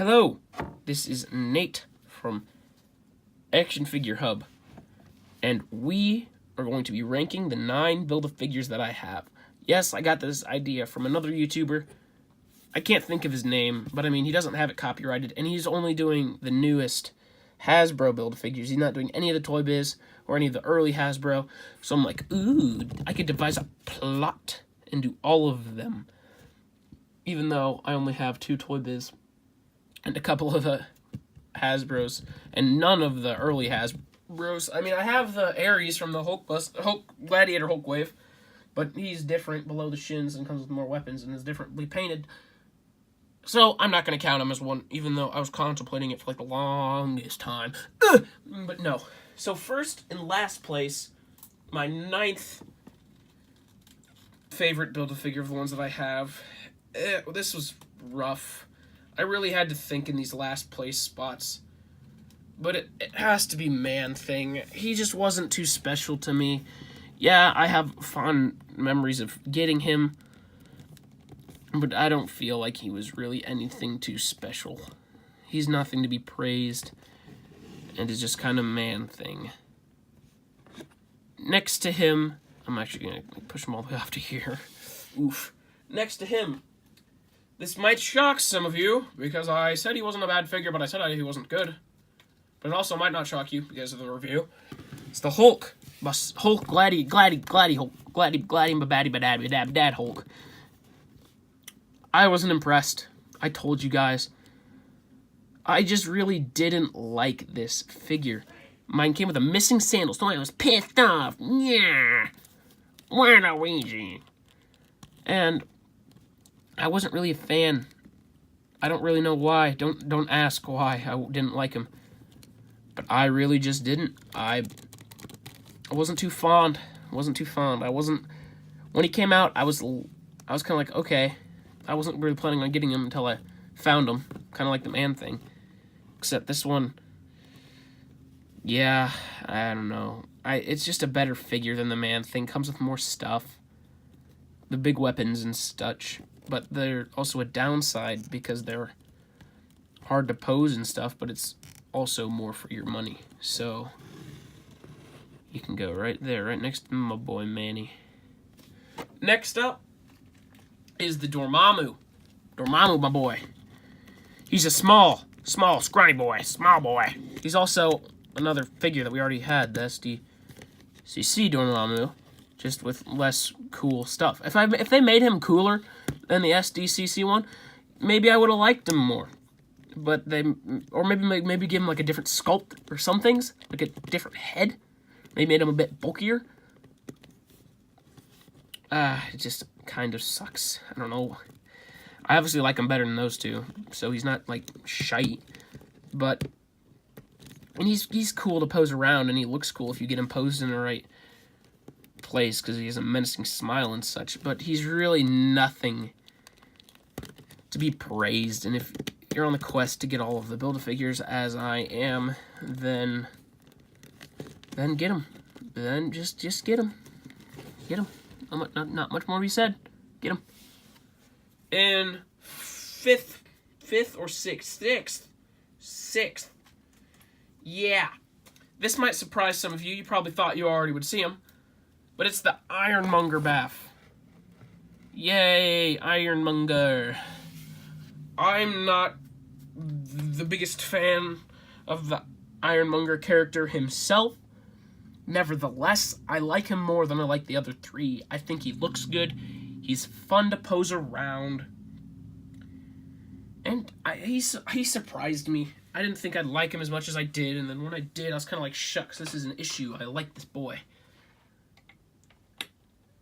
Hello, this is Nate from Action Figure Hub, and we are going to be ranking the 9 Build-A-Figures that I have. Yes, I got this idea from another YouTuber. I can't think of his name, but I mean, he doesn't have it copyrighted, and he's only doing the newest Hasbro Build-A-Figures. He's not doing any of the Toy Biz or any of the early Hasbro, so I'm like, ooh, I could devise a plot and do all of them, even though I only have 2 Toy Biz and a couple of Hasbros, and none of the early Hasbros. I mean, I have the Ares from the Hulk Gladiator Hulk Wave, but he's different below the shins and comes with more weapons and is differently painted. So I'm not going to count him as one, even though I was contemplating it for like the longest time. But no. So first and last place, my 9th favorite Build-A-Figure of the ones that I have. This was rough. I really had to think in these last place spots. But it has to be Man-Thing. He just wasn't too special to me. Yeah, I have fond memories of getting him, but I don't feel like he was really anything too special. He's nothing to be praised, and is just kind of Man-Thing. Next to him, I'm actually going to push him all the way off to here. Oof. Next to him, this might shock some of you, because I said he wasn't a bad figure, but I said he wasn't good. But it also might not shock you because of the review. It's the Hulk. Hulk, Glady Hulk. Glady, Hulk. I wasn't impressed. I told you guys. I just really didn't like this figure. Mine came with a missing sandals. So I was pissed off. Yeah. Waluigi. And I wasn't really a fan. I don't really know why. Don't ask why I didn't like him. But I really just didn't. I wasn't too fond. When he came out, I was kind of like, okay. I wasn't really planning on getting him until I found him. Kind of like the Man-Thing. Except this one, yeah, I don't know. It's just a better figure than the Man-Thing. Comes with more stuff. The big weapons and such. But they're also a downside because they're hard to pose and stuff, but it's also more for your money. So you can go right there, right next to my boy Manny. Next up is the Dormammu. Dormammu, my boy. He's a small, scrawny boy, small boy. He's also another figure that we already had, the SDCC Dormammu, just with less cool stuff. If they made him cooler than the SDCC one, maybe I would have liked him more. But maybe give him like a different sculpt or some things, like a different head. Maybe made him a bit bulkier. It just kind of sucks. I don't know. I obviously like him better than those two, so he's not like shite. But and he's cool to pose around, and he looks cool if you get him posed in the right place because he has a menacing smile and such. But he's really nothing to be praised, and if you're on the quest to get all of the Build-A-Figures, as I am, then get them. Then just get them. Get them. Not much more to be said. Get them. In fifth or sixth. Yeah. This might surprise some of you. You probably thought you already would see him. But it's the Ironmonger Bath. Yay, Ironmonger. I'm not the biggest fan of the Ironmonger character himself. Nevertheless, I like him more than I like the other 3. I think he looks good. He's fun to pose around. And he surprised me. I didn't think I'd like him as much as I did. And then when I did, I was kind of like, shucks, this is an issue. I like this boy.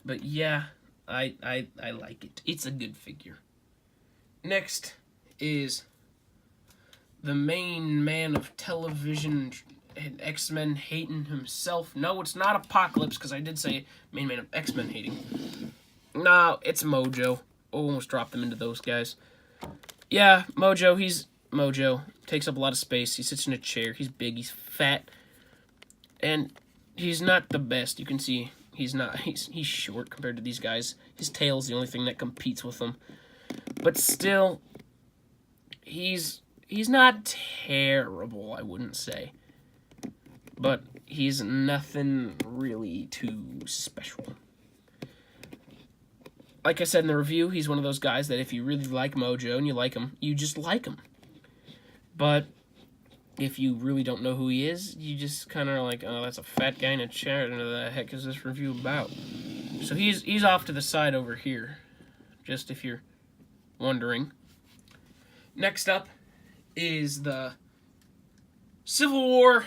But yeah, I like it. It's a good figure. Next is the main man of television and X-Men hating himself. No, it's not Apocalypse, because I did say main man of X-Men hating. No, it's Mojo. Almost dropped him into those guys. Yeah, Mojo, he's Mojo. Takes up a lot of space. He sits in a chair. He's big. He's fat. And he's not the best. You can see he's short compared to these guys. His tail's the only thing that competes with him. But still, he's he's not terrible, I wouldn't say. But he's nothing really too special. Like I said in the review, he's one of those guys that if you really like Mojo and you like him, you just like him. But if you really don't know who he is, you just kind of like, oh, that's a fat guy in a chair. What the heck is this review about? So he's off to the side over here, just if you're wondering. Next up is the Civil War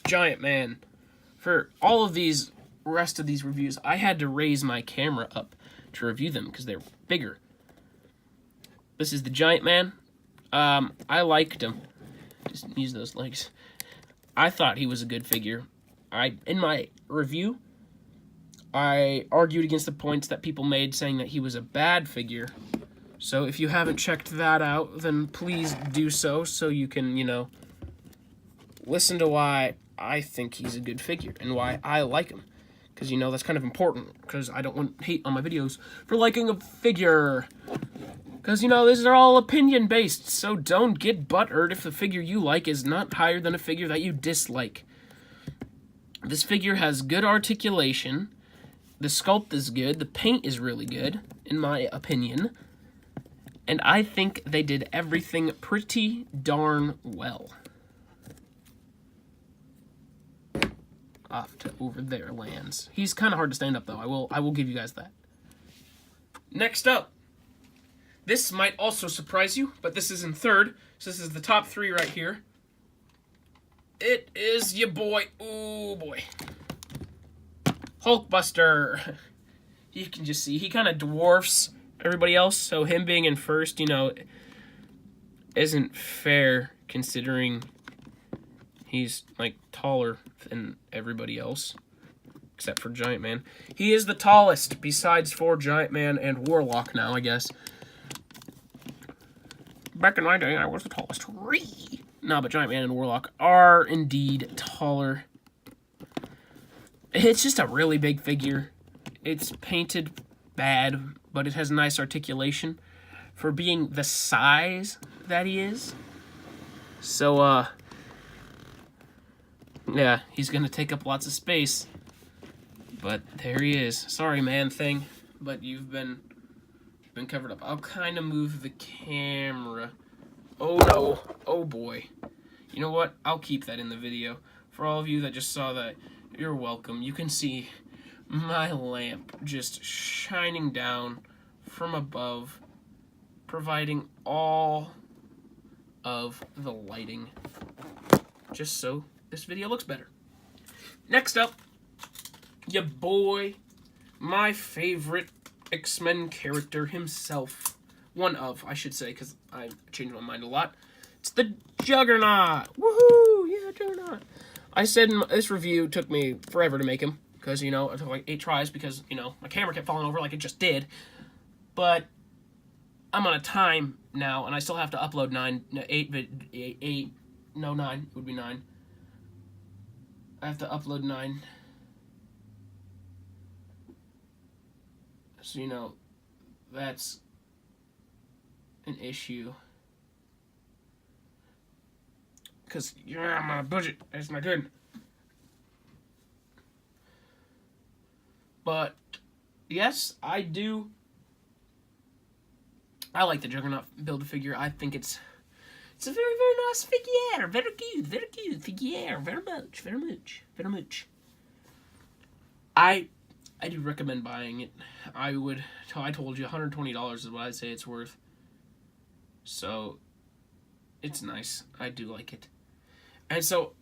Giant Man. For all of these rest of these reviews, I had to raise my camera up to review them because they're bigger. This is the Giant Man. I liked him. Just use those legs. I thought he was a good figure. In my review, I argued against the points that people made saying that he was a bad figure. So if you haven't checked that out, then please do so you can, listen to why I think he's a good figure and why I like him. Because, that's kind of important, because I don't want hate on my videos for liking a figure. Because, these are all opinion-based, so don't get butthurt if the figure you like is not higher than a figure that you dislike. This figure has good articulation, the sculpt is good, the paint is really good, in my opinion, and I think they did everything pretty darn well. Off to over there lands. He's kind of hard to stand up, though. I will give you guys that. Next up. This might also surprise you, but this is in third. So this is the top 3 right here. It is your boy. Ooh, boy. Hulkbuster. You can just see he kind of dwarfs everybody else. So him being in first, isn't fair considering he's, taller than everybody else. Except for Giant Man. He is the tallest besides for Giant Man and Warlock now, I guess. Back in my day, I was the tallest. No, but Giant Man and Warlock are indeed taller. It's just a really big figure. It's painted bad, but it has nice articulation for being the size that he is. So, yeah, he's going to take up lots of space. But there he is. Sorry, man thing, but you've been covered up. I'll kind of move the camera. Oh no. Oh boy. You know what? I'll keep that in the video. For all of you that just saw that, you're welcome. You can see my lamp just shining down from above, providing all of the lighting, just so this video looks better. Next up, ya boy, my favorite X-Men character himself. One of, I should say, because I changed my mind a lot. It's the Juggernaut. Woohoo! Yeah, Juggernaut. I said this review took me forever to make him, because, it took like 8 tries, because, my camera kept falling over like it just did. But I'm on a time now, and I still have to upload 9. It would be 9. I have to upload 9. So, that's an issue. Because, I'm on a budget. That's not good. But, yes, I do. I like the Juggernaut Build-A-Figure. I think it's a very, very nice figure. Very cute figure. Very much. I do recommend buying it. I told you, $120 is what I'd say it's worth. So, it's nice. I do like it. And so,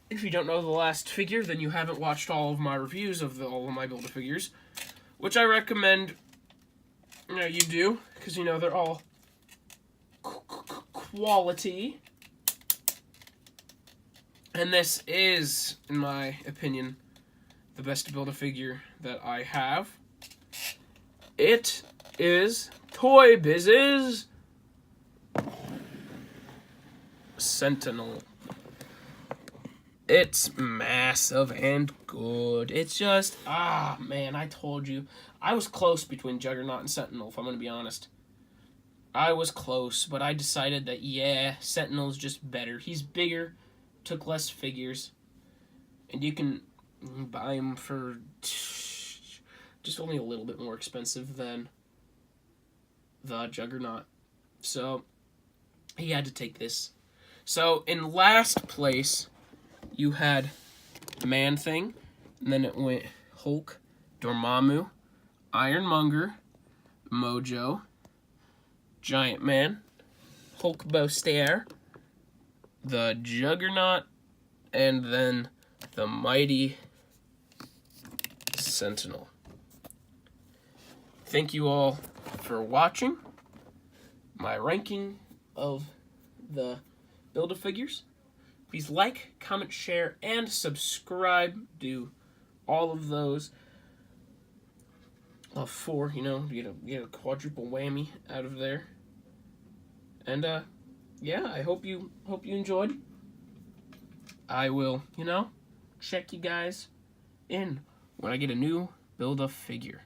if you don't know the last figure, then you haven't watched all of my reviews of all of my Build-A-Figures, which I recommend you do, because, they're all quality. And this is, in my opinion, the best Build-A-Figure that I have. It is Toy Biz's Sentinel. It's massive and good. It's just, man, I told you. I was close between Juggernaut and Sentinel, if I'm going to be honest. I was close, but I decided that, yeah, Sentinel's just better. He's bigger, took less figures, and you can buy him for just only a little bit more expensive than the Juggernaut. So, he had to take this. So, in last place, you had Man-Thing, and then it went Hulk, Dormammu, Ironmonger, Mojo, Giant Man, Hulkbuster, the Juggernaut, and then the Mighty Sentinel. Thank you all for watching my ranking of the Build-A-Figures. Please like, comment, share, and subscribe. Do all of those. Four, get a quadruple whammy out of there. And yeah, I hope you enjoyed. I will, check you guys in when I get a new Build-A-Figure.